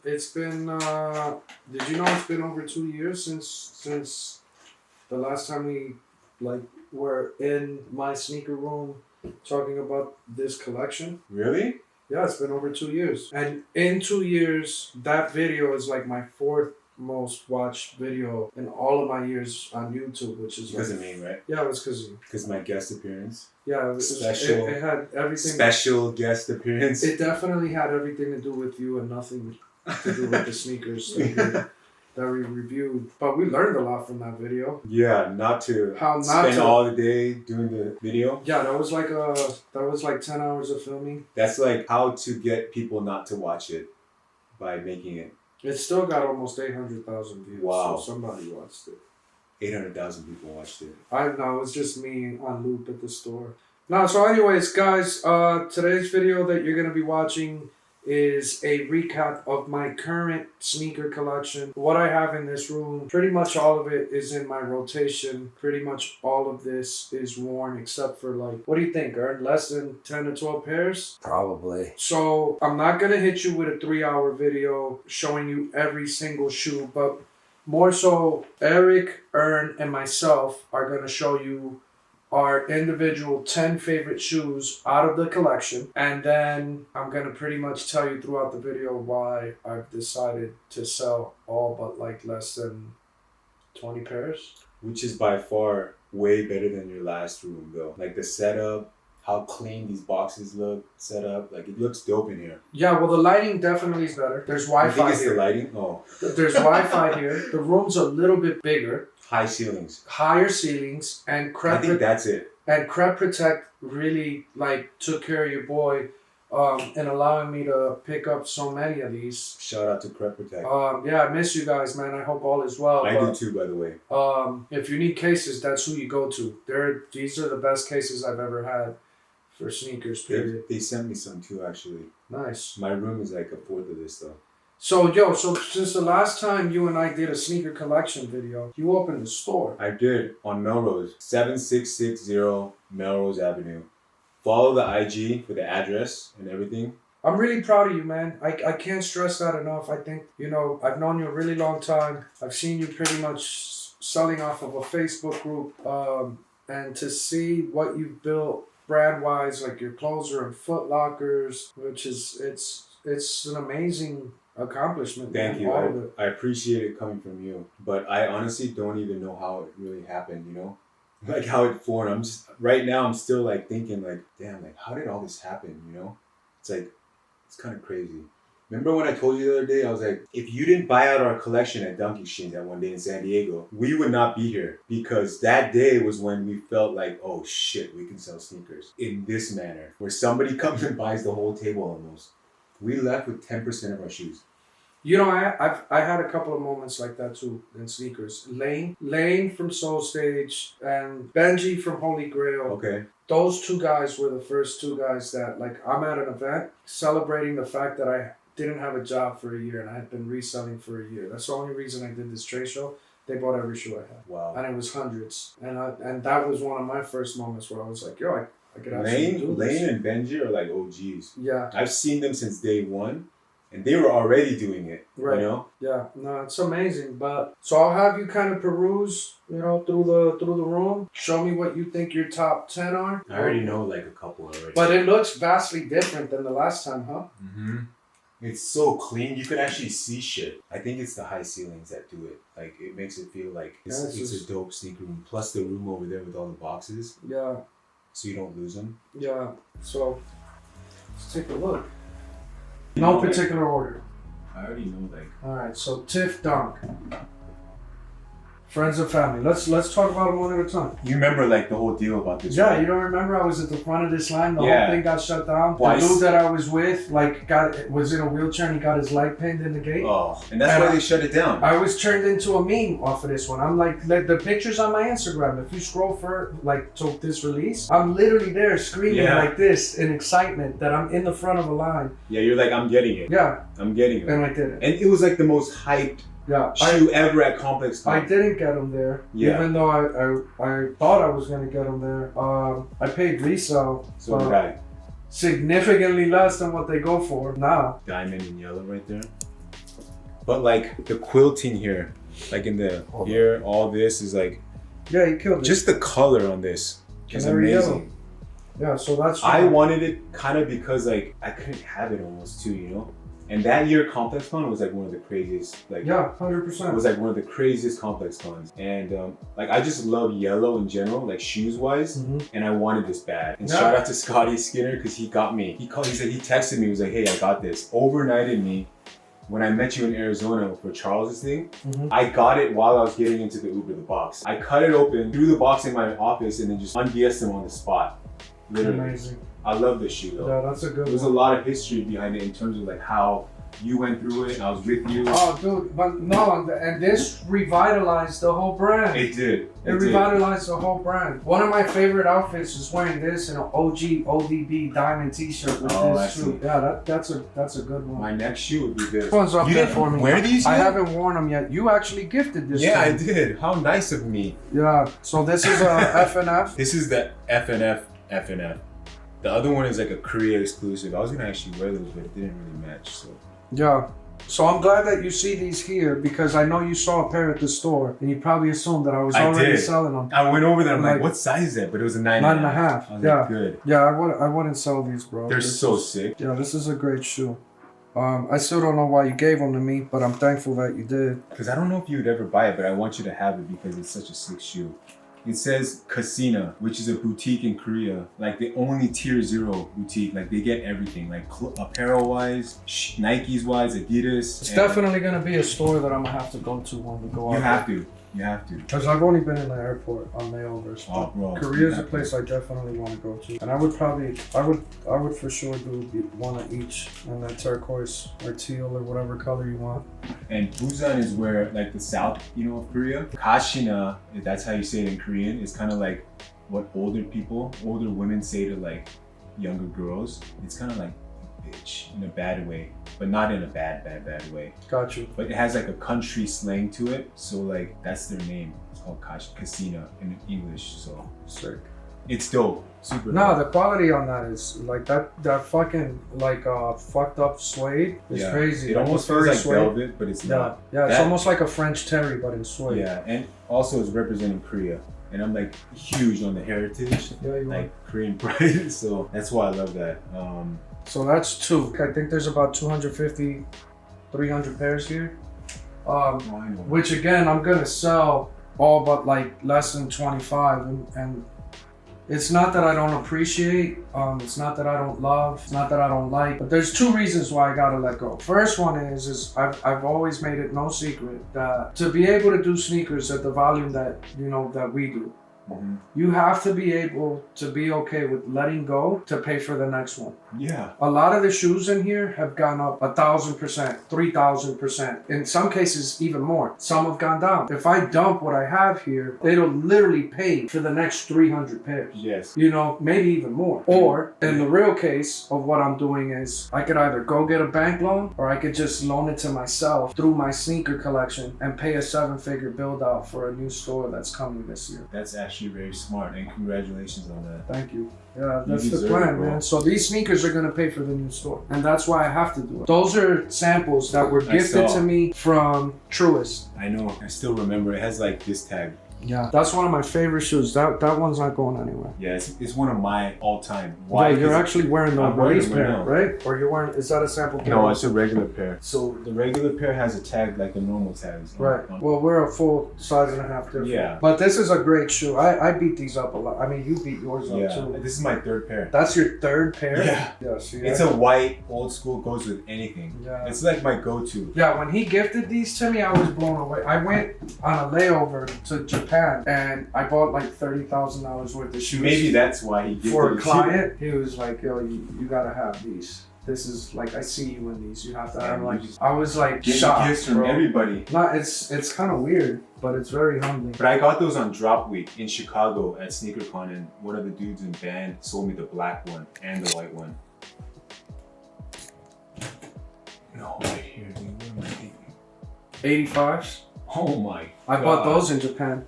It's been. Did you know it's been over 2 years since the last time we were in my sneaker room talking about this collection? Really? Yeah, it's been over 2 years, and in 2 years, that video is like my fourth most watched video in all of my years on YouTube, which is Because of me, right? Yeah, it was because Because my guest appearance. Yeah, it had everything. Special guest appearance. It definitely had everything to do with you and nothing to do with the sneakers that we reviewed. But we learned a lot from that video. Yeah, not to spend all the day doing the video. Yeah, that was like 10 hours of filming. That's like how to get people not to watch it by making it. It still got almost 800,000 views. Wow. So somebody watched it. 800,000 people watched it. No, it was just me on loop at the store. No, so anyways, guys, today's video that you're going to be watching is a recap of my current sneaker collection. What I have in this room, pretty much all of it is in my rotation. Pretty much all of this is worn except for what do you think, Ern? Less than 10 to 12 pairs? Probably. So I'm not going to hit you with a 3-hour video showing you every single shoe, but more so Eric, Ern, and myself are going to show you our individual 10 favorite shoes out of the collection. And then I'm going to pretty much tell you throughout the video why I've decided to sell all but less than 20 pairs. Which is by far way better than your last room though. Like the setup, how clean these boxes look set up. Like it looks dope in here. Yeah, well the lighting definitely is better. There's Wi-Fi I think it's here. the lighting? Oh. There's Wi-Fi here. The room's a little bit bigger. High ceilings. Higher ceilings and I think that's it. And Crep Protect really took care of your boy in allowing me to pick up so many of these. Shout out to Crep Protect. Yeah, I miss you guys, man. I hope all is well. I do too, by the way. If you need cases, that's who you go to. These are the best cases I've ever had for sneakers, period. They sent me some too, actually. Nice. My room is like a fourth of this though. So since the last time you and I did a sneaker collection video, you opened the store. I did, on Melrose, 7660 Melrose Avenue. Follow the IG for the address and everything. I'm really proud of you, man. I can't stress that enough. I think, I've known you a really long time. I've seen you pretty much selling off of a Facebook group. And to see what you've built brand-wise, like your clothes are in Foot Lockers, which is, it's an amazing accomplishment. Thank you. I appreciate it coming from you. But I honestly don't even know how it really happened, Like how it formed. Right now I'm still thinking damn, how did all this happen, It's kind of crazy. Remember when I told you the other day, I was like, if you didn't buy out our collection at Dunk Exchange that one day in San Diego, we would not be here. Because that day was when we felt like, oh shit, we can sell sneakers in this manner. Where somebody comes and buys the whole table almost. We left with 10% of our shoes. I had a couple of moments like that too in sneakers. Lane from Soul Stage and Benji from Holy Grail. Okay. Those two guys were the first two guys that I'm at an event celebrating the fact that I didn't have a job for a year and I had been reselling for a year. That's the only reason I did this trade show. They bought every shoe I had. Wow. And it was hundreds. And that was one of my first moments where I was like, yo, I could actually do this. Lane and Benji are like OGs. Yeah. I've seen them since day one. And they were already doing it, right. Yeah, no, it's amazing. But so I'll have you kind of peruse, through the room. Show me what you think your top 10 are. I already know a couple already. But it looks vastly different than the last time, huh? Mm-hmm. It's so clean. You could actually see shit. I think it's the high ceilings that do it. It makes it feel like it's a dope sneaker room. Plus the room over there with all the boxes. Yeah. So you don't lose them. Yeah. So let's take a look. No particular order. I already know All right, so Tiff Dunk. Friends and family. Let's talk about them one at a time. You remember the whole deal about this? Yeah, right? you don't remember I was at the front of this line. The whole thing got shut down. Twice. The dude that I was with was in a wheelchair and he got his leg pinned in the gate. Oh, and that's why they shut it down. I was turned into a meme off of this one. I'm the pictures on my Instagram. If you scroll for to this release, I'm literally there screaming like this in excitement that I'm in the front of a line. Yeah, you're like, I'm getting it. Yeah, I'm getting it. And I did it. And it was the most hyped. Yeah, shoe ever at Complex Con. I didn't get them there, even though I thought I was going to get them there. I paid resale, so did I. Significantly less than what they go for now. Diamond in yellow right there. But like the quilting here, like in the here, all this is like, Yeah, he killed it. just the color on this is Canary amazing. Yeah, so that's. I wanted it kind of because like I couldn't have it almost too, you know. And that year Complex Con was like one of the craziest, like Yeah, it 100%. was like one of the craziest Complex Cons. And like I just love yellow in general, like shoes wise. And I wanted this bad. And shout out to Scotty Skinner because he got me. He said he texted me, he was like, hey, I got this. Overnighted me. When I met you in Arizona for Charles's thing, I got it while I was getting into the Uber, the box. I cut it open, threw the box in my office, and then just undressed him on the spot. Literally. Amazing. I love this shoe though. Yeah, that's a good There's a one. lot of history behind it in terms of like how you went through it. I was with you. Oh, dude, but no, and this revitalized the whole brand. It did. It revitalized the whole brand. One of my favorite outfits is wearing this and an OG ODB diamond T-shirt with this too. Yeah, that's a good one. My next shoe would be this. This one's up there for me. Wear these? I yet? haven't worn them yet. You actually gifted this. Yeah, to I me. did. How nice of me. Yeah. So this is a F&F. This is the FNF. The other one is like a Korea exclusive. I was gonna actually wear those, but it didn't really match. So. Yeah. So I'm glad that you see these here because I know you saw a pair at the store and you probably assumed that I was already selling them. I went over there. I'm like, what size is that? But it was a 9.5. 9.5. I was Yeah. like, good. Yeah, I wouldn't sell these, bro. They're so sick. Yeah, this is a great shoe. I still don't know why you gave them to me, but I'm thankful that you did. Because I don't know if you would ever buy it, but I want you to have it because it's such a sick shoe. It says Casina, which is a boutique in Korea, like the only tier 0 boutique. Like they get everything, like apparel wise, Nikes wise, Adidas. It's definitely gonna be a store that I'm gonna have to go to when we go out. You have to. Because I've only been in the airport on layovers. Oh, bro. Korea's a place I definitely want to go to, and I would for sure do one of each, and that turquoise or teal or whatever color you want. And Busan is where like the south, of Korea. Kashina, if that's how you say it in Korean, is kind of like what older women say to like younger girls. It's kind of like bitch in a bad way, but not in a bad way. Got you. But it has like a country slang to it, so like that's their name. It's called Casina in English, so sick. It's dope. Super dope. No, the quality on that is like that fucking like fucked up suede is crazy. It almost feels like velvet, but it's not. Yeah, it's almost like a French terry, but in suede. Yeah, and also it's representing Korea. And I'm like huge on the heritage, like Korean pride, so that's why I love that. So that's 2. I think there's about 250, 300 pairs here. Which again, I'm gonna sell all but like less than 25. And it's not that I don't appreciate, it's not that I don't love, it's not that I don't like, but there's 2 reasons why I gotta let go. First one is I've always made it no secret that to be able to do sneakers at the volume that, that we do, you have to be able to be okay with letting go to pay for the next one. Yeah. A lot of the shoes in here have gone up 1,000%, 3,000%. In some cases, even more. Some have gone down. If I dump what I have here, it'll literally pay for the next 300 pairs. Yes. Maybe even more. Or in the real case of what I'm doing is I could either go get a bank loan or I could just loan it to myself through my sneaker collection and pay a 7-figure build out for a new store that's coming this year. That's actually very smart, and congratulations on that. Thank you. Yeah, that's the plan, man. So these sneakers are going to pay for the new store. And that's why I have to do it. Those are samples that were gifted to me from Truist. I know. I still remember. It has like this tag. Yeah, that's one of my favorite shoes. That one's not going anywhere. Yeah, it's one of my all-time. Why? Yeah, you're actually wearing the race pair, now. Right? Or you're wearing, is that a sample pair? No, it's a regular pair. So the regular pair has a tag like the normal tags. Right. Well, we're a full size and a half different. Yeah. But this is a great shoe. I beat these up a lot. I mean, you beat yours up too. This is my 3rd pair. That's your 3rd pair? Yeah. Yeah, see, it's a white, old school, goes with anything. Yeah. It's like my go-to. Yeah, when he gifted these to me, I was blown away. I went on a layover to Japan and I bought like $30,000 worth of shoes. Maybe that's why he gifted for a client. He was like, "Yo, you gotta have these. This is like I see you in these. You have to." I'm like, I was like shocked, gifts from everybody. No, it's kind of weird, but it's very humbling. But I got those on drop week in Chicago at SneakerCon, and one of the dudes in band sold me the black one and the white one. No, right here, dude. What am I thinking? 85s. Oh my! I bought those in Japan.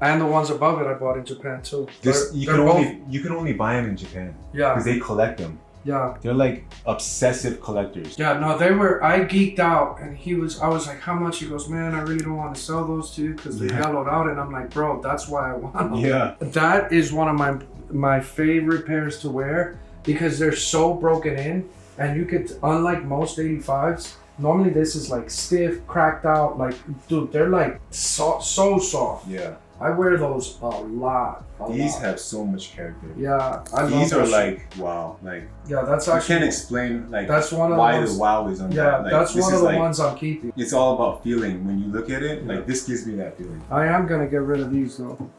And the ones above it I bought in Japan too. You can only buy them in Japan. Yeah. Because they collect them. Yeah. They're like obsessive collectors. Yeah, no, I geeked out, and I was like, how much? He goes, man, I really don't want to sell those to you because they yellowed out. And I'm like, bro, that's why I want them. Yeah. That is one of my favorite pairs to wear because they're so broken in, and you could, unlike most 85s, normally this is like stiff, cracked out, like, dude, they're like so soft. Yeah. I wear those a lot. These have so much character. Yeah, these are like wow, like yeah, that's actually. I can't explain like that's one of why the ones, the wow is on yeah, that. Like, that's one of the like, ones I'm keeping. It's all about feeling. When you look at it, like this gives me that feeling. I am gonna get rid of these though.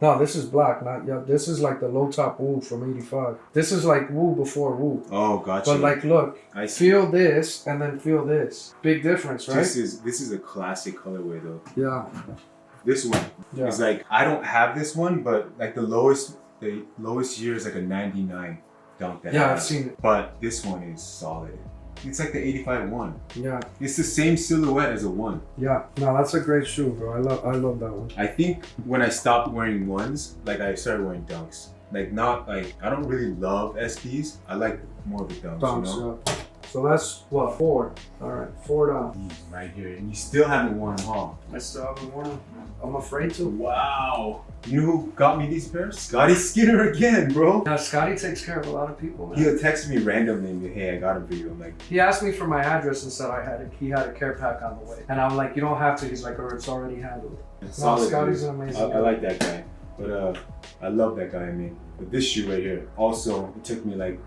No, this is black, not yeah. This is like the low top Woo from '85. This is like Woo before Woo. Oh, gotcha. But like, look, I see. feel this and then feel this. Big difference, right? This is a classic colorway though. Yeah. This one Yeah. is like I don't have this one, but like the lowest year is like a 99 dunk that. Yeah, I've seen it. But this one is solid. It's like the 85 one. Yeah. It's the same silhouette as a one. Yeah. No, that's a great shoe, bro. I love that one. I think when I stopped wearing ones, like I started wearing dunks. Like not like I don't really love SBs. I like more of the dunks. Dunks, You know? yeah. So that's what, 4. All right, 4 down. Right here, and you still haven't worn them, huh? I still haven't worn them. I'm afraid to. Wow. You know who got me these pairs? Scotty Skinner again, bro. Now, Scotty takes care of a lot of people, man. He'll text me randomly and be, hey, I got them for you. I'm like, He asked me for my address and said he had a care pack on the way. And I'm like, you don't have to. He's like, or it's already handled. No, solid, Scotty's dude. an amazing guy. I like that guy. But I love that guy, I mean. But this shoe right here, also, it took me like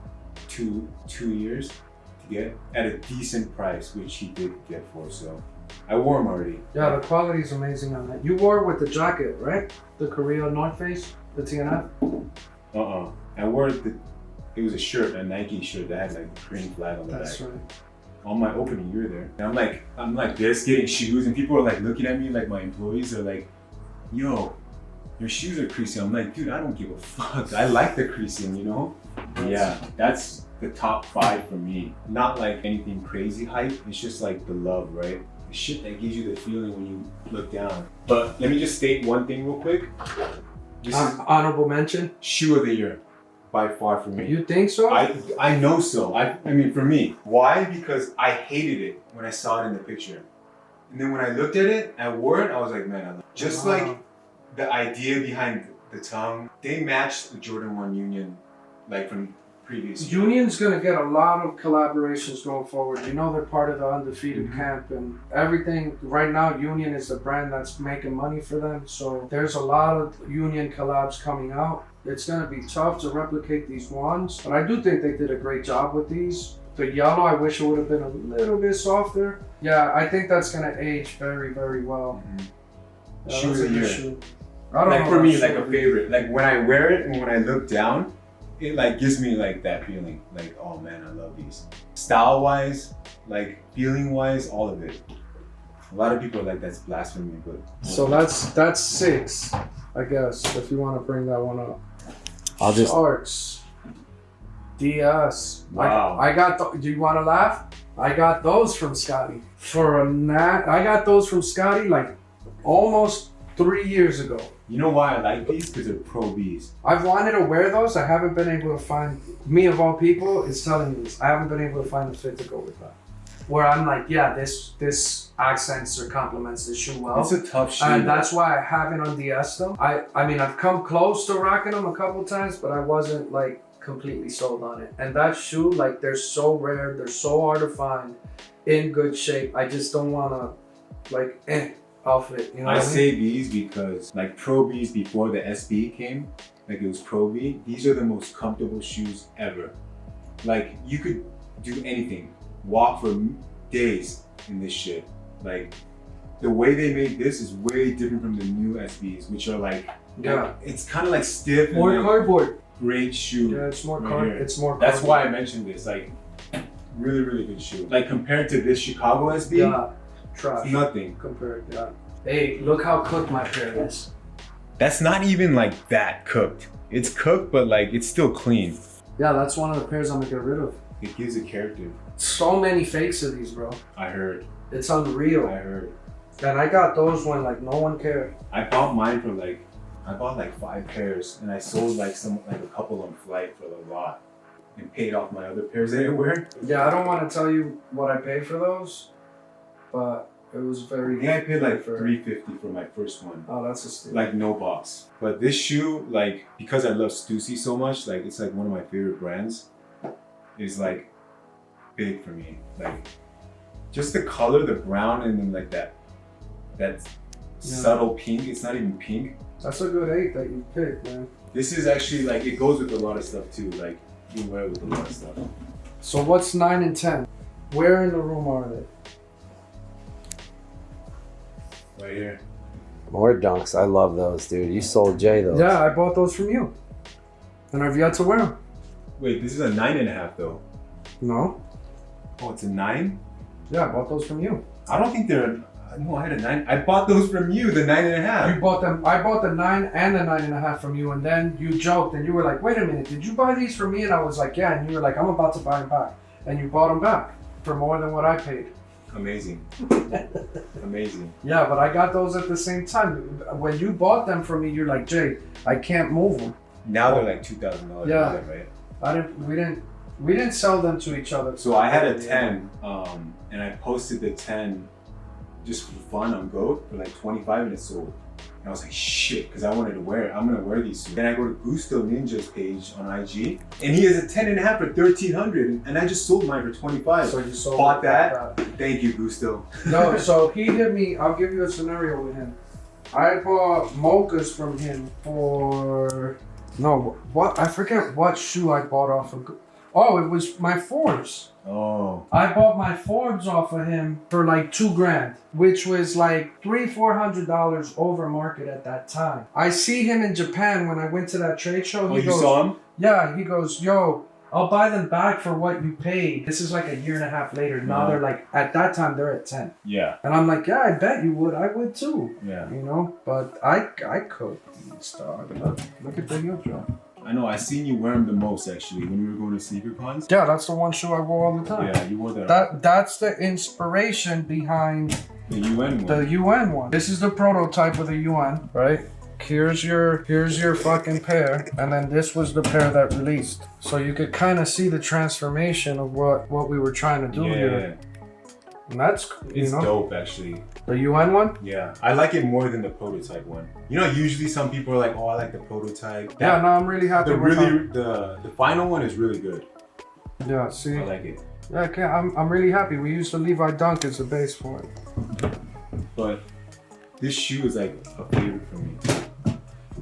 two years to get at a decent price, which he did get for, so I wore him already. Yeah, the quality is amazing on that. You wore it with the jacket, right? The Korea North Face, the TNF? I wore it was a shirt, a Nike shirt that had like a green flag on the back. That's right. On my opening year there. And I'm like this getting shoes and people are like looking at me like my employees are like, yo, your shoes are creasing. I'm like, dude, I don't give a fuck. I like the creasing, you know? Yeah, that's the top 5 for me. Not like anything crazy hype. It's just like the love, right? The shit that gives you the feeling when you look down. But let me just state one thing real quick. This is Honorable mention? shoe of the year by far for me. You think so? I know so. I mean, for me. Why? Because I hated it when I saw it in the picture. And then when I looked at it, I wore it, I was like, man, I love it. Just like the idea behind the tongue, they matched the Jordan 1 Union, like from previous years. Union's gonna get a lot of collaborations going forward. You know they're part of the undefeated camp and everything. Right now, Union is the brand that's making money for them. So there's a lot of Union collabs coming out. It's gonna be tough to replicate these ones, but I do think they did a great job with these. The yellow, I wish it would have been a little bit softer. Yeah, I think that's gonna age very, very well. Yeah, Shoe of that's a the good year. shoe. I don't Like know for about me, shoe like of a the year. favorite. Like when I wear it and when I look down, it like gives me like that feeling. Like, oh man, I love these. Style wise, like feeling wise, all of it. A lot of people are like, that's blasphemy, but So that's 6, I guess, if you want to bring that one up. I'll just Arts. DS. Wow. I got do you want to laugh? I got those from Scotty. I got those from Scotty like almost 3 years ago. You know why I like these? Because they're Pro Bs. I've wanted to wear those. I haven't been able to find, me of all people is telling me this. I haven't been able to find a fit to go with that. Where I'm like, yeah, this accents or complements the shoe well. It's a tough shoe. And that's why I haven't on DS though. I mean, I've come close to rocking them a couple times, but I wasn't like completely sold on it. And that shoe, like, they're so rare, they're so hard to find, in good shape. I just don't want to, like, outfit. You know I what I mean? say these because like Pro Bs before the SB came, like it was Pro B, these are the most comfortable shoes ever. Like you could do anything, walk for days in this shit. Like the way they made this is way different from the new SBs, which are like, it's kind of like stiff More and like cardboard. great shoe. Yeah, it's more right cardboard. here. It's more That's why I cardboard. mentioned this. Like really, really good shoe. Like compared to this Chicago SB, Yeah, trash. it's nothing. Compared, yeah. Hey, look how cooked my pair is. That's not even like that cooked. It's cooked, but like it's still clean. Yeah, that's one of the pairs I'm gonna get rid of. It gives a character. So many fakes of these, bro. I heard. It's unreal. I heard. And I got those when like no one cared. I bought mine for like, I bought like 5 pairs and I sold like a couple on flight for a lot. and paid off my other pairs I didn't wear. Yeah, I don't want to tell you what I paid for those, but it was I very. think I paid like for- $350 for my first one. Oh, that's a steal. Like no box. But this shoe, like, because I love Stussy so much, like it's like one of my favorite brands, is like big for me. Like just the color, the brown, and then like that subtle pink. It's not even pink. That's a good 8 that you picked, man. This is actually like, it goes with a lot of stuff too. Like you wear it with a lot of stuff. So what's 9 and 10? Where in the room are they? Right here. More dunks. I love those, dude. You sold Jay those. Yeah, I bought those from you, and I've yet to wear them. Wait, this is a 9.5 though. No. Oh, it's a 9? Yeah, I bought those from you. I don't think they're. No, I had a 9. I bought those from you, the 9.5. You bought them. I bought the 9 and the 9.5 from you, and then you joked and you were like, "Wait a minute, did you buy these for me?" And I was like, "Yeah." And you were like, "I'm about to buy them back," and you bought them back for more than what I paid. Amazing. Amazing. Yeah, but I got those at the same time. When you bought them from me, you're like, "Jay, I can't move them." Now they're like $2,000. Yeah. Right? We didn't sell them to each other. So I had a 10, and I posted the 10 just for fun on Goat for like 25 and it sold. And I was like, shit, because I wanted to wear it. I'm gonna wear these soon. Then I go to Gusto Ninja's page on IG, and he has a 10.5 for $1,300, and I just sold mine for 25. So you sold Bought it that. like Thank you, Gusto. No, so he hit me. I'll give you a scenario with him. I bought mochas from him for what? I forget what shoe I bought off of. Oh, it was my Forbes. Oh. I bought my Forbes off of him for like $2,000, which was like $400 over market at that time. I see him in Japan when I went to that trade show. Oh, you saw him? Yeah, he goes, "Yo, I'll buy them back for what you paid." This is like a year and a half later. Now they're like, at that time they're at 10. Yeah. And I'm like, "Yeah, I bet you would. I would too." Yeah. You know, but I could dog. Look at the heel drop. I know, I seen you wear them the most actually when we were going to sneaker cons. Yeah, that's the one shoe I wore all the time. Yeah, you wore that. That's the inspiration behind The UN one. the UN one. This is the prototype of the UN, right? Here's your fucking pair, and then this was the pair that released. So you could kind of see the transformation of what we were trying to do here. And that's, It's dope actually. The UN one? Yeah, I like it more than the prototype one. You know, usually some people are like, "Oh, I like the prototype." Yeah, no, I'm really happy with the final one is really good. Yeah, see? I like it. Yeah, okay, I'm really happy. We used the Levi Dunk as the base for it. But this shoe is like a favorite for me.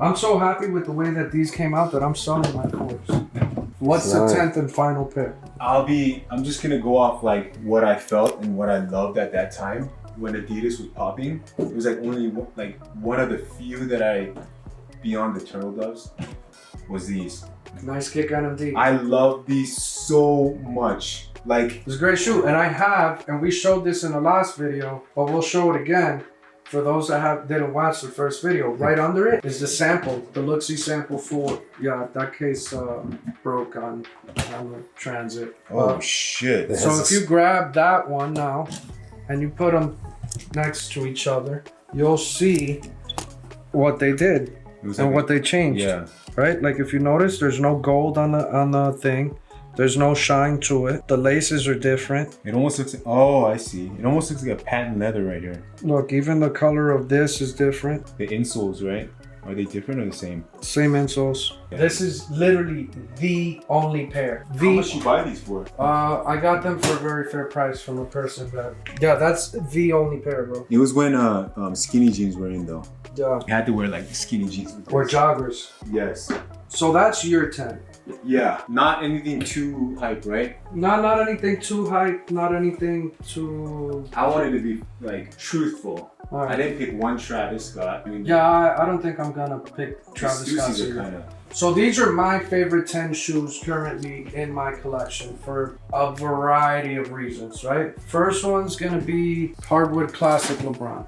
I'm so happy with the way that these came out that I'm selling my Forbes. What's the 10th and final pick? I'm just gonna go off like what I felt and what I loved at that time when Adidas was popping. It was like only like one of the few that I, beyond the turtle doves, was these. Nice kick NMD. I love these so much. Like, It's a great shoe, and and we showed this in the last video, but we'll show it again for those that didn't watch the first video. Right under it is the sample, the Luxie sample for, that case broke on the transit. shit. So if you grab that one now, and you put them next to each other, you'll see what they did and what they changed. Yeah. Right? Like if you notice, there's no gold on the thing. There's no shine to it. The laces are different. It almost looks, oh, I see. It almost looks like a patent leather right here. Look, even the color of this is different. The insoles, right? Are they different or the same? Same insoles. Yeah. This is literally the only pair. How much you buy these for? I got them for a very fair price from a person that... Yeah, that's the only pair, bro. It was when skinny jeans were in though. Yeah. You had to wear like skinny jeans. With Or this. joggers. Yes. So that's your 10. Yeah. Not anything too hype, right? Not anything too hype, not anything too... I wanted to be like truthful. All right. I didn't pick one Travis Scott. I mean, Yeah, I don't think I'm gonna pick Travis Scott. Stussies are kind of. So these are my favorite 10 shoes currently in my collection for a variety of reasons, right? First one's gonna be Hardwood Classic LeBron.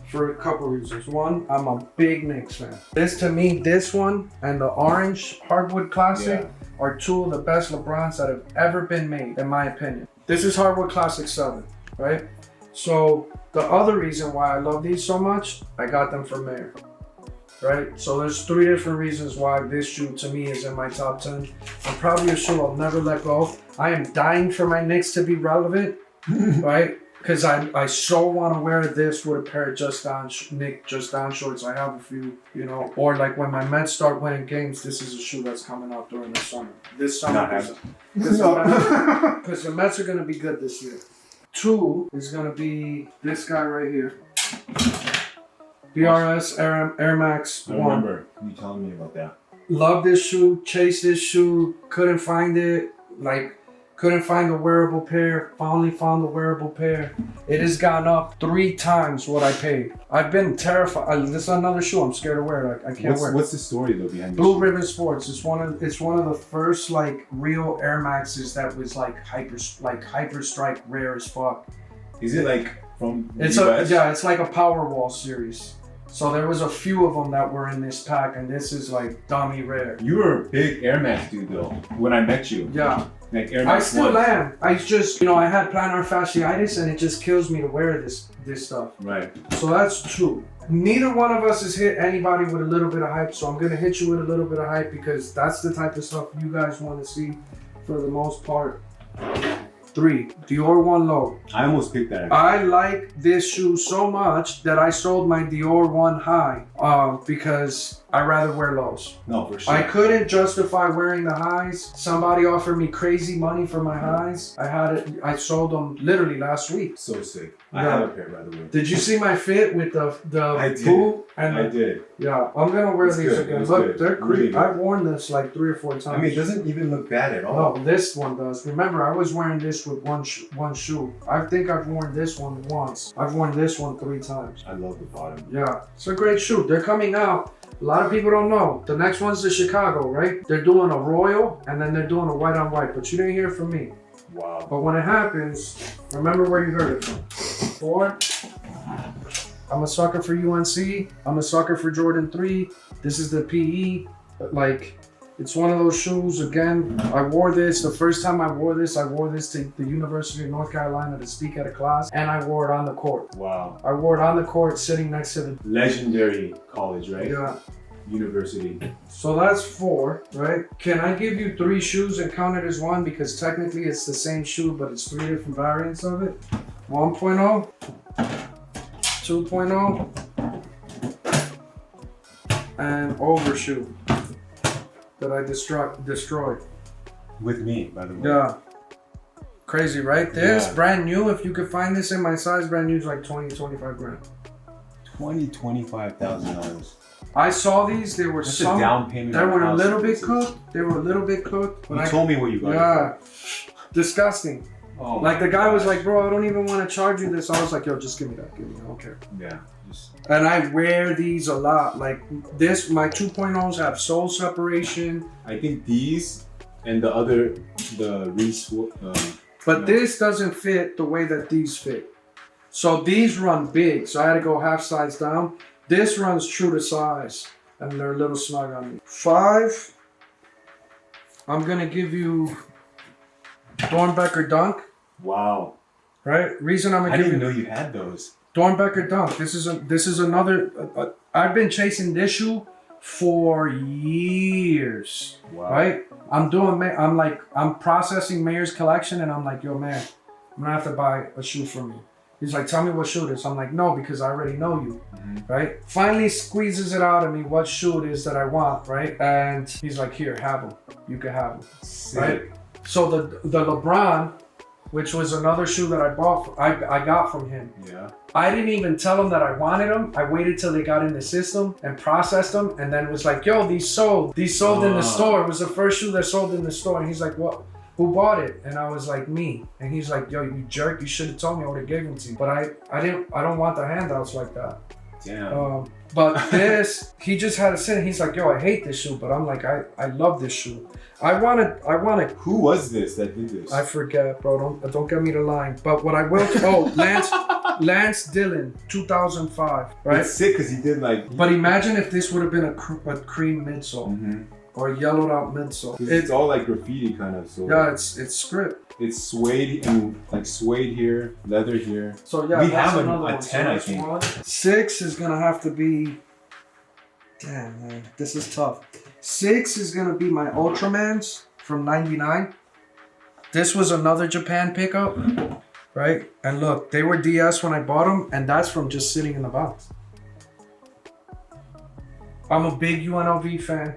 For a couple reasons. One, I'm a big Knicks fan. This one and the orange Hardwood Classic are two of the best LeBrons that have ever been made, in my opinion. This is Hardwood Classic 7, right? So the other reason why I love these so much, I got them from Mayer. right? So there's 3 different reasons why this shoe to me is in my top 10. And probably a shoe I'll never let go. I am dying for my Knicks to be relevant, right? Because I so want to wear this with a pair of Just Don shorts. I have a few, you know. Or like when my Mets start winning games, this is a shoe that's coming out during the summer. This summer, because the Mets are going to be good this year. 2 is going to be this guy right here. BRS Air Max 1. I remember you telling me about that. Love this shoe, chased this shoe, couldn't find it, couldn't find a wearable pair, finally found a wearable pair. It has gone up 3 times what I paid. I've been terrified. This is another shoe I'm scared to wear. I can't wear it. What's the story though behind Blue Ribbon Sports. It's one of the first like real Air Maxes that was like hyper strike rare as fuck. Is it like from the It's US? it's like a Powerwall series. So there was a few of them that were in this pack, and this is like dummy rare. You were a big Air Max dude though when I met you. Yeah. Like Air I Max still 1. am. I just, I had plantar fasciitis, and it just kills me to wear this stuff. Right. So that's 2. Neither one of us has hit anybody with a little bit of hype, so I'm gonna hit you with a little bit of hype because that's the type of stuff you guys want to see for the most part. 3, Dior 1 Low. I almost picked that. I like this shoe so much that I sold my Dior 1 High because I rather wear lows. No, for sure. I couldn't justify wearing the highs. Somebody offered me crazy money for my highs. I sold them literally last week. So sick. I Yeah. have a pair by the way. Did you see my fit with the I did. boot? And I did. Yeah, I'm gonna wear It's these good. again. It's Look, good. they're Really creepy. good. I've worn this like 3 or 4 times. I mean, it doesn't even look bad at all. No, this one does. Remember, I was wearing this with one shoe. I think I've worn this one once. I've worn this one 3 times. I love the bottom. Yeah, it's a great shoe. They're coming out. A lot of people don't know. The next one's the Chicago, right? They're doing a royal, and then they're doing a white on white. But you didn't hear from me. Wow. But when it happens, remember where you heard it from. 4, I'm a sucker for UNC. I'm a sucker for Jordan 3. This is the PE. It's one of those shoes. Again, I wore this. The first time I wore this to the University of North Carolina to speak at a class, and I wore it on the court. Wow. I wore it on the court sitting next to the... Legendary college, right? Yeah. University. So that's 4, right? Can I give you 3 shoes and count it as 1? Because technically it's the same shoe, but it's 3 different variants of it. 1.0, 2.0, and overshoe that I destroyed. With me, by the way. Yeah. Crazy, right? This, Yeah. brand new, if you could find this in my size, brand new is like 20, 25 grand. $25,000. I saw these, they were That's a down payment. they on were a house little bit expenses. cooked. They were a little bit cooked. But You told me what you got. Yeah. Disgusting. Oh Like the my guy was gosh. like, bro, I don't even want to charge you this. I was like, yo, just give me that. Give me that. I don't care. Yeah. Just And I wear these a lot. Like this, my 2.0s have sole separation. I think these and the Reese. But No. this doesn't fit the way that these fit. So these run big. So I had to go half size down. This runs true to size. And they're a little snug on me. 5. I'm going to give you Dornbecker Dunk. Wow. Right? Reason I'm I going to didn't give even you know you had those. Dornbecker Dunk. This is another. I've been chasing this shoe for years. Wow. Right? I'm processing Mayer's collection, and I'm like, yo, man, I'm gonna have to buy a shoe from you. He's like, tell me what shoe it is. I'm like, no, because I already know you, right? Finally squeezes it out of me what shoe it is that I want, right? And he's like, here, have them. You can have them, right? So the LeBron, which was another shoe that I got from him. Yeah. I didn't even tell him that I wanted them. I waited till they got in the system and processed them, and then was like, yo, these sold. These sold in the store. It was the first shoe that sold in the store. And he's like, what? Who bought it? And I was like, me. And he's like, yo, you jerk. You should have told me. I would have given it to you. But I don't want the handouts like that. Damn. But this, he just had to sit and he's like, yo, I hate this shoe. But I'm like, I love this shoe. I want to. Who was this that did this? I forget, bro. Don't get me to line. But what I will. Lance Dillon, 2005, right? It's sick because he did like. But imagine if this would have been a cream midsole or a yellowed out midsole. It's all like graffiti kind of. So Yeah, it's script. it's suede and like suede here, leather here. So yeah, We that's have another a one. 10, I that's think. 1. 6 is gonna have to be Damn, man. This is tough. 6 is going to be my Ultramans from 99. This was another Japan pickup, right? And look, they were DS when I bought them, and that's from just sitting in the box. I'm a big UNLV fan.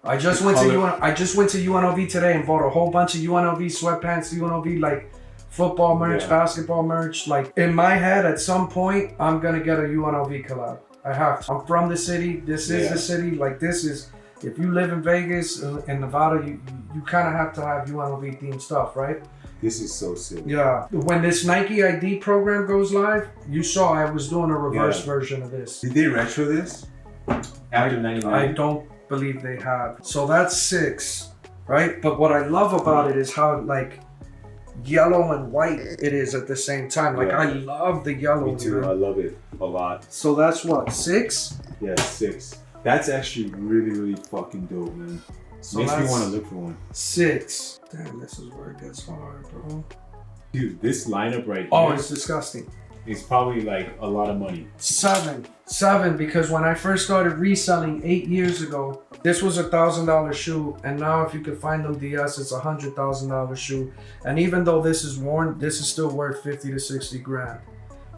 I just went to UNLV today and bought a whole bunch of UNLV sweatpants, UNLV like football merch, basketball merch. Like in my head, at some point, I'm gonna get a UNLV collab. I have to. I'm from the city. This is the city. Like this is. If you live in Vegas, in Nevada, you kind of have to have UNLV themed stuff, right? This is so sick. Yeah. When this Nike ID program goes live, you saw I was doing a reverse version of this. Did they retro this after 99? I don't believe they have. So that's 6, right? But what I love about it is how like yellow and white it is at the same time. Like I love the yellow. Me too. Man. I love it a lot. So that's what, 6? Yeah, 6. That's actually really, really fucking dope, man. So Makes me want to look for one. 6. Damn, this is where it gets hard, bro. Dude, this lineup right Oh, here it's disgusting. is probably like a lot of money. 7, because when I first started reselling 8 years ago, this was $1,000 shoe, and now if you could find them DS, it's $100,000 shoe. And even though this is worn, this is still worth 50 to 60 grand.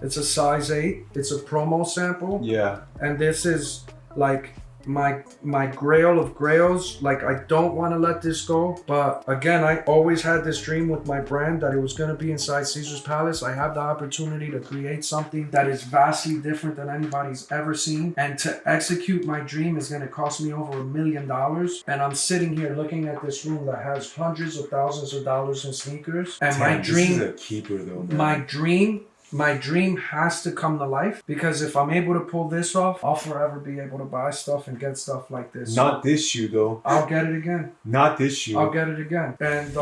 It's a size 8. It's a promo sample. Yeah. And this is like my grail of grails. Like I don't want to let this go, but again, I always had this dream with my brand that it was going to be inside Caesar's Palace. I have the opportunity to create something that is vastly different than anybody's ever seen, and to execute my dream is going to cost me over $1 million. And I'm sitting here looking at this room that has hundreds of thousands of dollars in sneakers, and my dream, this is a keeper though, man. my dream has to come to life, because if I'm able to pull this off, I'll forever be able to buy stuff and get stuff like this. Not this shoe though. I'll get it again. Not this shoe. I'll get it again. And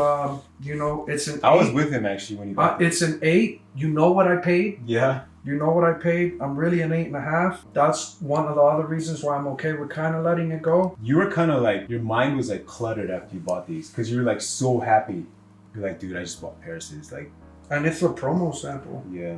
you know, it's an 8. I was with him actually when he bought It's an 8. You know what I paid? Yeah. You know what I paid? I'm really an 8.5. That's one of the other reasons why I'm okay with kind of letting it go. You were kind of like, your mind was like cluttered after you bought these, because you were like so happy. You're like, dude, I just bought Paris's. Like, And it's a promo sample. yeah.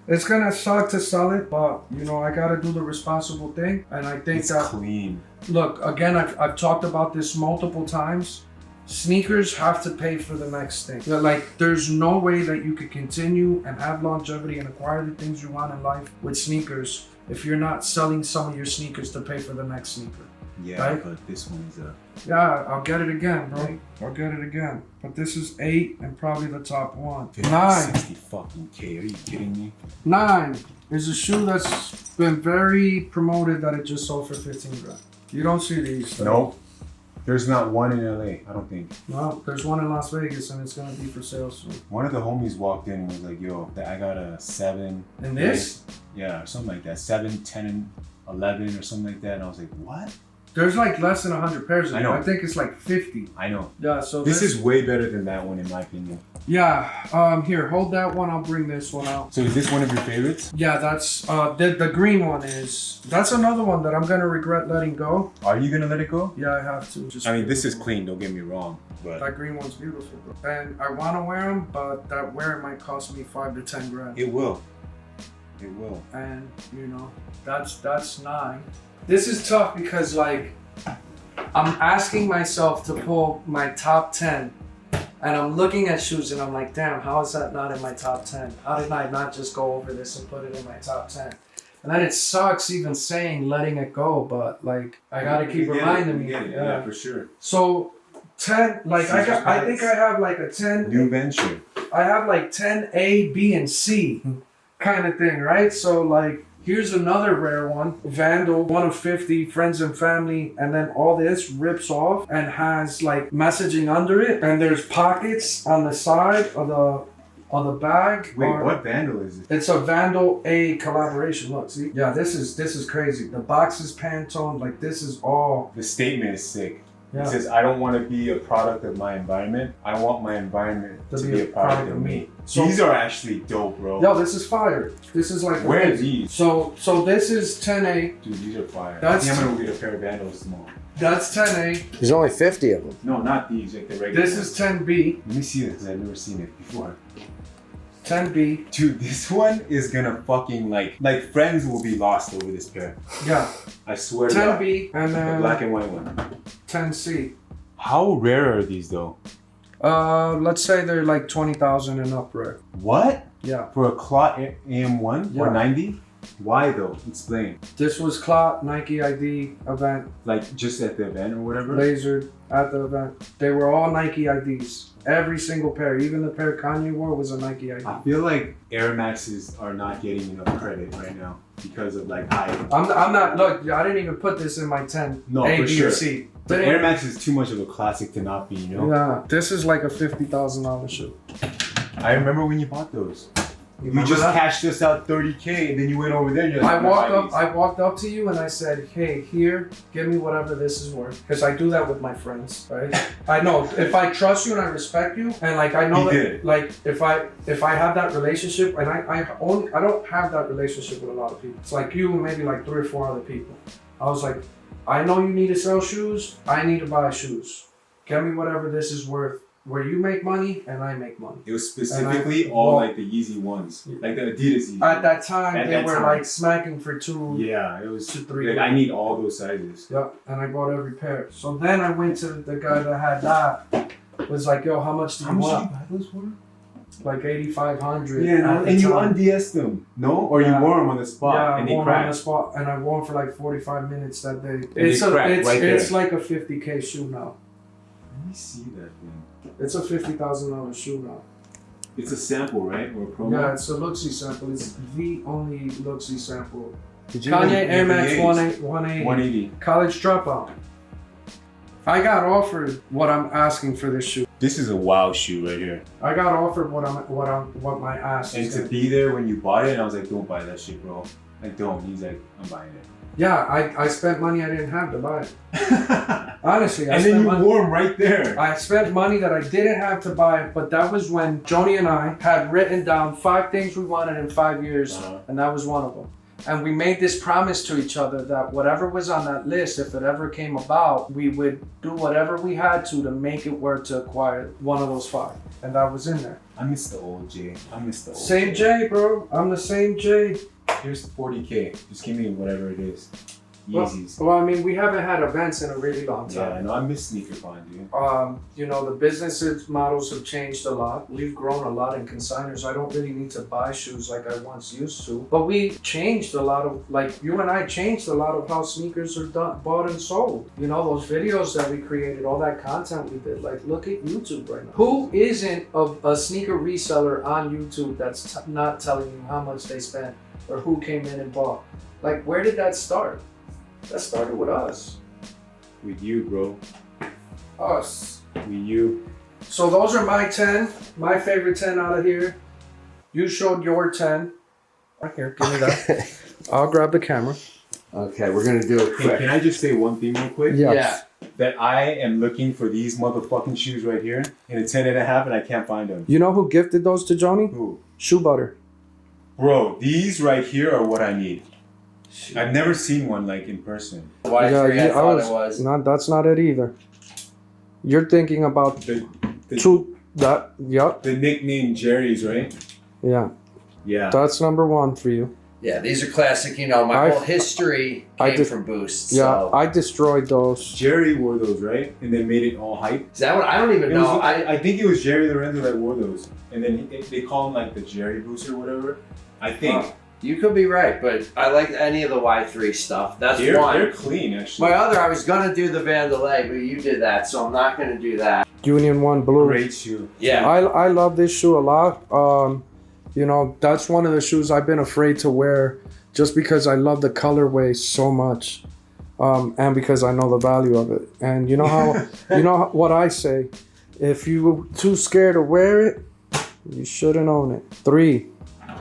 It's gonna suck to sell it, but you know, I gotta do the responsible thing. And I think It's that clean. Look, again, I've talked about this multiple times. Sneakers have to pay for the next thing. Like, there's no way that you could continue and have longevity and acquire the things you want in life with sneakers if you're not selling some of your sneakers to pay for the next sneaker. Yeah, right? but this one is a... Yeah, I'll get it again, bro. I'll get it again. But this is 8 and probably the top one. 9. 60 fucking K. Are you kidding me? 9 is a shoe that's been very promoted that it just sold for 15 grand. You don't see these. Nope. There's not one in LA, I don't think. No, there's one in Las Vegas and it's gonna be for sale soon. One of the homies walked in and was like, yo, I got a 7. And this? Yeah, or something like that. 7, 10, and 11 or something like that. And I was like, what? There's like less than 100 pairs of I know. them. I think it's like 50. I know. Yeah, so This is way better than that one in my opinion. Yeah, here, hold that one. I'll bring this one out. So is this one of your favorites? Yeah, that's, the green one is, that's another one that I'm gonna regret letting go. Are you gonna let it go? Yeah, I have to. Just I mean, this is clean, don't get me wrong, but... That green one's beautiful, bro. And I wanna wear them, but that wear might cost me 5 to 10 grand. It will. It will. And, you know, that's 9. This is tough because, like, I'm asking myself to pull my top 10, and I'm looking at shoes and I'm like, damn, how is that not in my top 10? How did I not just go over this and put it in my top 10? And then it sucks even saying letting it go, but like, I gotta keep reminding me. Yeah, for sure. So 10, like I think I have like a 10. New venture. I have like 10 A, B, and C kind of thing, right? So like, here's another rare one. Vandal, 1 of 50, friends and family. And then all this rips off and has like messaging under it. And there's pockets on the side of the bag. Wait, what Vandal is it? It's a Vandal A collaboration. Look, see? Yeah, this is crazy. The box is Pantone. Like, this is all... The statement is sick. Yeah. It says, I don't want to be a product of my environment. I want my environment to be a product of me. So, these are actually dope, bro. Yo, this is fire. This is like... Where are these? So this is 10A. Dude, these are fire. That's... I think I'm going to get a pair of Vandals tomorrow. That's 10A. There's only 50 of them. No, not these, like the regular This is 10B. Let me see this, because I've never seen it before. 10B. Dude, this one is gonna fucking like friends will be lost over this pair. Yeah. I swear to God. 10B and The then black and white one. 10C. How rare are these though? Let's say they're like 20,000 and up rare. What? Yeah. For a Clot AM1 or Yeah. 90? Why though? Explain. This was Clot Nike ID event, Like just at the event or whatever? lasered at the event. They were all Nike IDs. Every single pair, even the pair Kanye wore was a Nike ID. I feel like Air Maxes are not getting enough credit right now because of like hype. I'm not, look, I didn't even put this in my 10 No, A, for B, sure. or C. But Air Max is too much of a classic to not be, you know? Yeah, this is like a $50,000 shoe. I remember when you bought those. You Remember just that? cashed us out $30K and then you went over there and you're like, I walked up to you and I said, hey, here, give me whatever this is worth. Because I do that with my friends, right? I know if I trust you and I respect you, and like I know He that, did. like if I have that relationship, and I don't have that relationship with a lot of people. It's like you and maybe like 3 or 4 other people. I was like, I know you need to sell shoes. I need to buy shoes. Give me whatever this is worth. Where you make money and I make money. It was specifically all like the Yeezy ones, like the Adidas Yeezy. At that time, At they that were time. like smacking for 2. Yeah, it was to 3. like I need all those sizes. Yeah, and I bought every pair. So then I went to the guy that had that. Was like, yo, how much do you How much did you want? buy those for? Like 8,500. Yeah, no, at the and you time. und'd them, no? Or Yeah. you wore them on the spot Yeah, and I they wore 'em on the cracked. spot, and I wore 'em for like 45 minutes that day. they cracked right it's there. like a 50K shoe now. Let me see that thing. It's a $50,000 shoe now. It's a sample, right? Or a promo? Yeah, it's a Looksy sample. It's the only Looksy sample. Did you Kanye get Air the Max A's? 180. 180. College dropout. I got offered what I'm asking for this shoe. This is a wow shoe right here. I got offered what my ass And is. to be there when you bought it, and I was like, don't buy that shit, bro. Like, don't. He's like, I'm buying it. Yeah, I spent money I didn't have to buy it. Honestly, I And then spent you money. wore them right there. I spent money that I didn't have to buy it, but that was when Joni and I had written down 5 things we wanted in 5 years, and that was one of them. And we made this promise to each other that whatever was on that list, if it ever came about, we would do whatever we had to make it work to acquire one of those 5. And that was in there. I miss the old J. I miss the old Same J, bro. I'm the same J. Here's the 40K. Just give me whatever it is. Well, Yeezys. well, I mean, we haven't had events in a really long Yeah, I time. know. I miss SneakerCon, dude. You know, the business models have changed a lot. We've grown a lot in consigners. I don't really need to buy shoes like I once used to. But we changed a lot of, like, you and I changed a lot of how sneakers are bought and sold. You know, those videos that we created, all that content we did. Like, look at YouTube right now. Who isn't a sneaker reseller on YouTube that's not telling you how much they spent or who came in and bought? Like, where did that start? That started with us. With you, bro. Us. With you. So those are my 10. My favorite 10 out of here. You showed your 10. Right here, give me that. I'll grab the camera. Okay, we're gonna do it Hey, quick. can I just say one thing real quick? Yes. That I am looking for these motherfucking shoes right here in a 10 and a half and I can't find them. You know who gifted those to Joni? Who? Shoe Butter. Bro, these right here are what I need. I've never seen one like in person. Y3, I thought it was. Not, that's not it either. You're thinking about The yep. the nickname Jerry's, right? Yeah. Yeah. That's number 1 for you. Yeah, these are classic. You know, my I- whole history I came did- from Boost. Yeah, So. I destroyed those. Jerry wore those, right? And then made it all hype. Is that what? I don't even It know. was, I think it was Jerry Lorenzo that wore those. And then they call him like the Jerry Boost or whatever. I think. You could be right, but I like any of the Y3 stuff. That's They're one. clean, actually. I was gonna do the Vandalay, but you did that, so I'm not gonna do that. Union 1 Blue. Great shoe. Yeah. I love this shoe a lot. You know, that's one of the shoes I've been afraid to wear just because I love the colorway so much. And because I know the value of it. And you know how, you know what I say, if you were too scared to wear it, you shouldn't own it. 3.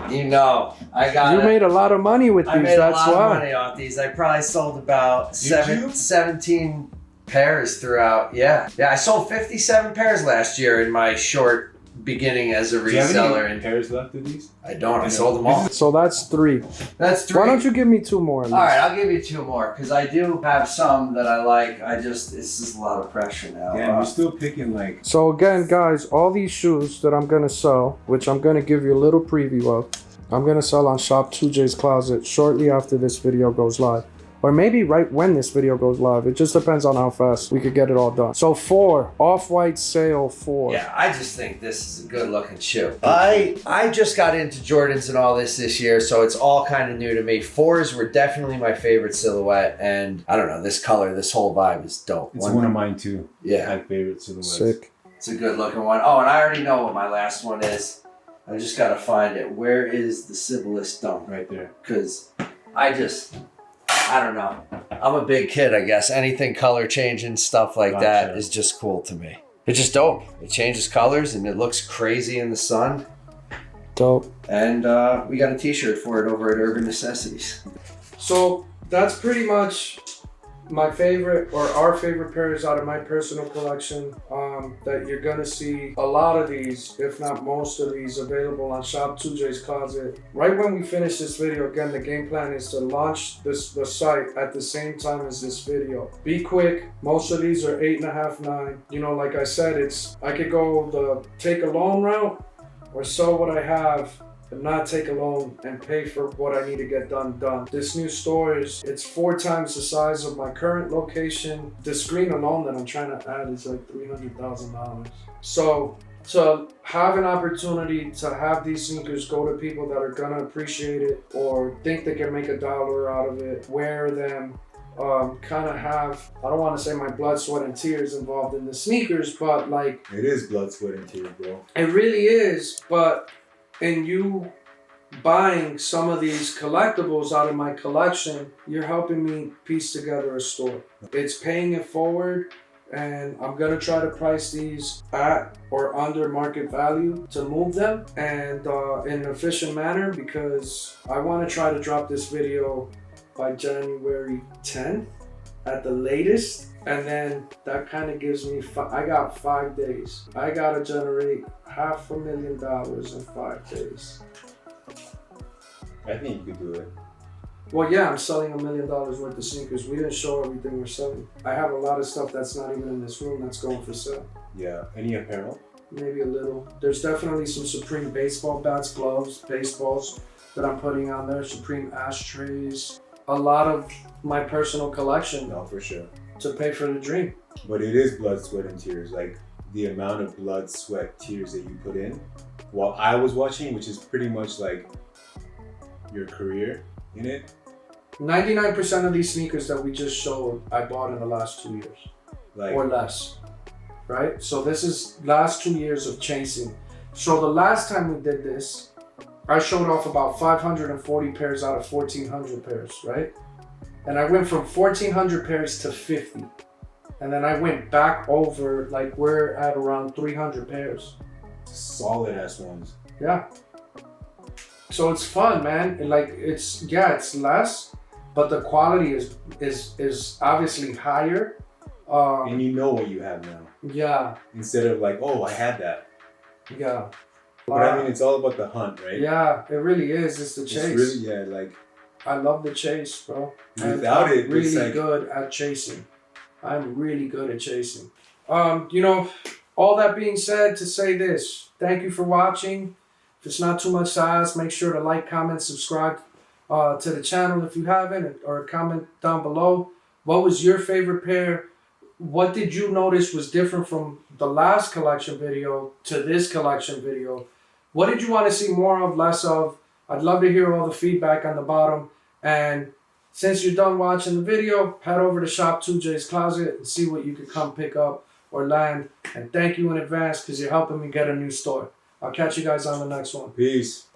You know, I got. You made a lot of money with I these, made that's a lot why. of money off these. I probably sold about you? 17 pairs throughout. Yeah, I sold 57 pairs last year in my short beginning as a Do you have reseller, any and pairs left of these? I don't. I sold them all. So that's 3. That's 3. Why don't you give me 2 more? At least? All right, I'll give you 2 more because I do have some that I like. This is a lot of pressure now. Damn, we're still picking like. So again, guys, all these shoes that I'm gonna sell, which I'm gonna give you a little preview of, I'm gonna sell on Shop 2J's Closet shortly after this video goes live. Or maybe right when this video goes live. It just depends on how fast we could get it all done. So 4, Off-White Sale 4. Yeah, I just think this is a good looking shoe. I just got into Jordans and all this year, so it's all kind of new to me. 4s were definitely my favorite silhouette, and I don't know, this color, this whole vibe is dope. It's one of mine too. Yeah. My favorite silhouettes. Sick. It's a good looking one. Oh, and I already know what my last one is. I just gotta find it. Where is the Sibyllis Dunk? Right there. Because I don't know. I'm a big kid, I guess. Anything color changing, stuff like that Gotcha. is just cool to me. It's just dope. It changes colors and it looks crazy in the sun. Dope. And we got a t-shirt for it over at Urban Necessities. So that's pretty much my favorite, or our favorite pairs out of my personal collection, that you're gonna see a lot of these, if not most of these, available on Shop 2J's Closet. Right when we finish this video, again, the game plan is to launch the site at the same time as this video. Be quick. Most of these are 8.5, 9. You know, like I said, I could go the take a loan route or sell what I have and not take a loan and pay for what I need to get done. This new store it's 4 times the size of my current location. The screen alone that I'm trying to add is like $300,000. So to have an opportunity to have these sneakers go to people that are gonna appreciate it or think they can make $1 out of it, wear them, kind of have, I don't want to say my blood, sweat, and tears involved in the sneakers, but like It is blood, sweat, and tears, bro. it really is. But in you buying some of these collectibles out of my collection, you're helping me piece together a store. It's paying it forward, and I'm gonna try to price these at or under market value to move them and in an efficient manner, because I want to try to drop this video by January 10th at the latest. And then that kind of gives me, I got 5 days. I gotta generate $500,000 in 5 days. I think you could do it. Well, yeah, I'm selling $1 million worth of sneakers. We didn't show everything we're selling. I have a lot of stuff that's not even in this room that's going for sale. Yeah. Any apparel? Maybe a little. There's definitely some Supreme baseball bats, gloves, baseballs that I'm putting on there. Supreme ashtrays. A lot of my personal collection No, for sure. to pay for the dream. But it is blood, sweat, and tears. Like the amount of blood, sweat, tears that you put in while I was watching, which is pretty much like your career in it. 99% of these sneakers that we just showed, I bought in the last 2 years Like or less, right? So this is last 2 years of chasing. So the last time we did this, I showed off about 540 pairs out of 1,400 pairs, right? And I went from 1,400 pairs to 50. And then I went back over, like we're at around 300 pairs. solid ass ones. Yeah. So it's fun, man. And like it's less, but the quality is obviously higher. And you know what you have now. Yeah, Instead of like, oh, I had that. yeah. But I mean, it's all about the hunt, right? Yeah, it really is. It's the chase. It's really, yeah, like I love the chase, bro. And without I'm it, really it's like good at chasing. I'm really good at chasing. You know, all that being said, to say this, thank you for watching. If it's not too much to ask, make sure to like, comment, subscribe to the channel if you haven't, or comment down below. What was your favorite pair? What did you notice was different from the last collection video to this collection video? What did you want to see more of, less of? I'd love to hear all the feedback on the bottom. And since you're done watching the video, head over to Shop 2J's Closet and see what you could come pick up or land. And thank you in advance because you're helping me get a new store. I'll catch you guys on the next one. peace.